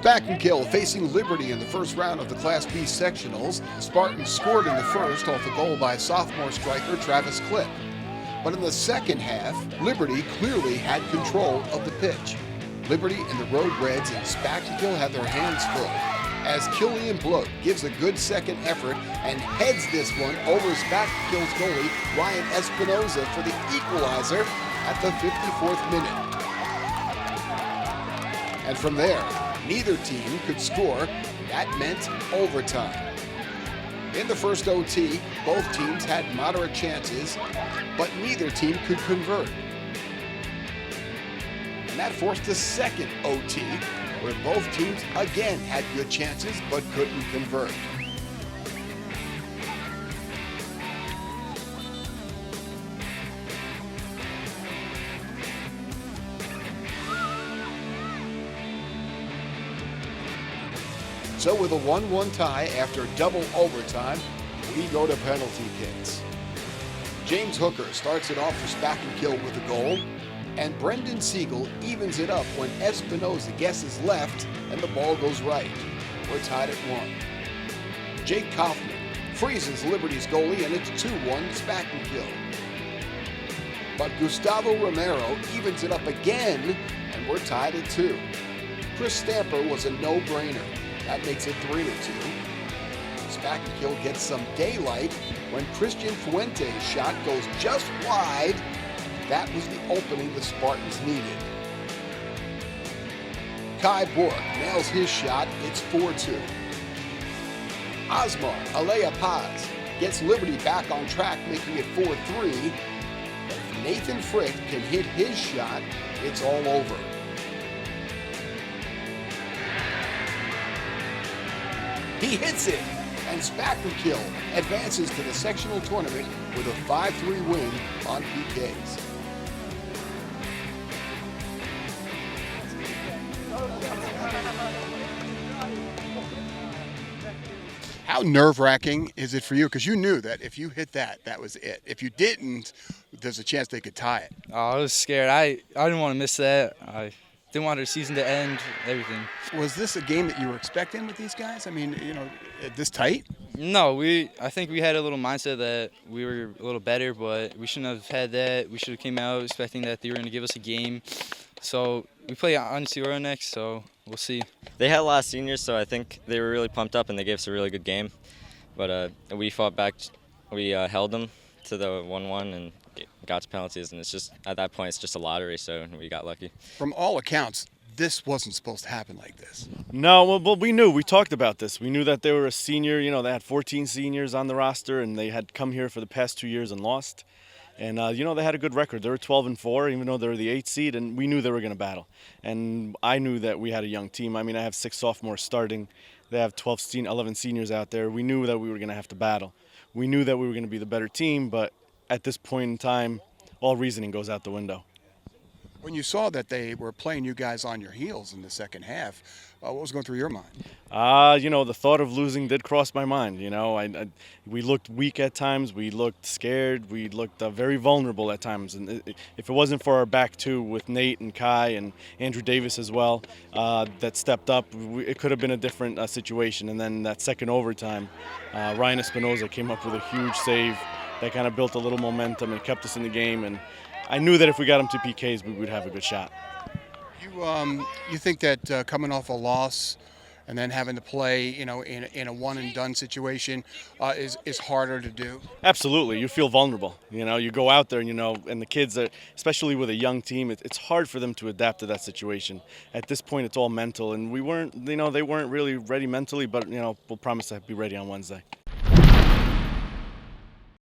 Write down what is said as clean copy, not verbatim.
Spack and Kill facing Liberty in the first round of the Class B sectionals. The Spartans scored in the first off a goal by sophomore striker Travis Clipp. But in the second half, Liberty clearly had control of the pitch. Liberty and the Road Reds and Spack and Kill had their hands full, as Killian Bloat gives a good second effort and heads this one over Spack and Kill's goalie Ryan Espinoza for the equalizer at the 54th minute. And from there, neither team could score. That meant overtime. In the first OT, both teams had moderate chances, but neither team could convert. And that forced a second OT, where both teams again had good chances but couldn't convert. So with a 1-1 tie after double overtime, we go to penalty kicks. James Hooker starts it off for Spack and Kill with a goal, and Brendan Siegel evens it up when Espinoza guesses left and the ball goes right. We're tied at 1. Jake Kaufman freezes Liberty's goalie, and it's 2-1 Spack and Kill. But Gustavo Romero evens it up again, and we're tied at 2. Chris Stamper was a no-brainer. That makes it 3-2. Spack and Kill gets some daylight when Christian Fuente's shot goes just wide. That was the opening the Spartans needed. Kai Bork nails his shot. It's 4-2. Osmar Alea Paz gets Liberty back on track, making it 4-3. But if Nathan Frick can hit his shot, it's all over. He hits it, and Spack and Kill advances to the sectional tournament with a 5-3 win on PKs. How nerve-wracking is it for you? Because you knew that if you hit that, that was it. If you didn't, there's a chance they could tie it. Oh, I was scared. I didn't want to miss that. I didn't want their season to end, everything. Was this a game that you were expecting with these guys? I mean, this tight? No, I think we had a little mindset that we were a little better, but we shouldn't have had that. We should have came out expecting that they were going to give us a game. So we play on Sierra next, so we'll see. They had a lot of seniors, so I think they were really pumped up and they gave us a really good game. But we fought back. We held them to the 1-1 and got to penalties, and it's just at that point it's just a lottery, so we got lucky. From all accounts, this wasn't supposed to happen like this. No, well, we knew. We talked about this. We knew that they were a senior. They had 14 seniors on the roster, and they had come here for the past 2 years and lost. And, they had a good record. They were 12-4, even though they were the 8th seed, and we knew they were going to battle. And I knew that we had a young team. I mean, I have 6 sophomores starting. They have 11 seniors out there. We knew that we were going to have to battle. We knew that we were going to be the better team, but at this point in time, all reasoning goes out the window. When you saw that they were playing you guys on your heels in the second half, what was going through your mind? The thought of losing did cross my mind. We looked weak at times. We looked scared. We looked very vulnerable at times. And if it wasn't for our back two with Nate and Kai and Andrew Davis as well, that stepped up, it could have been a different situation. And then that second overtime, Ryan Espinoza came up with a huge save that kind of built a little momentum and kept us in the game. And I knew that if we got him to PKs, we would have a good shot. You think that coming off a loss and then having to play, in a one-and-done situation is harder to do? Absolutely. You feel vulnerable. You go out there and the kids, especially with a young team, it's hard for them to adapt to that situation. At this point, it's all mental, and we weren't, they weren't really ready mentally, but, we'll promise to be ready on Wednesday.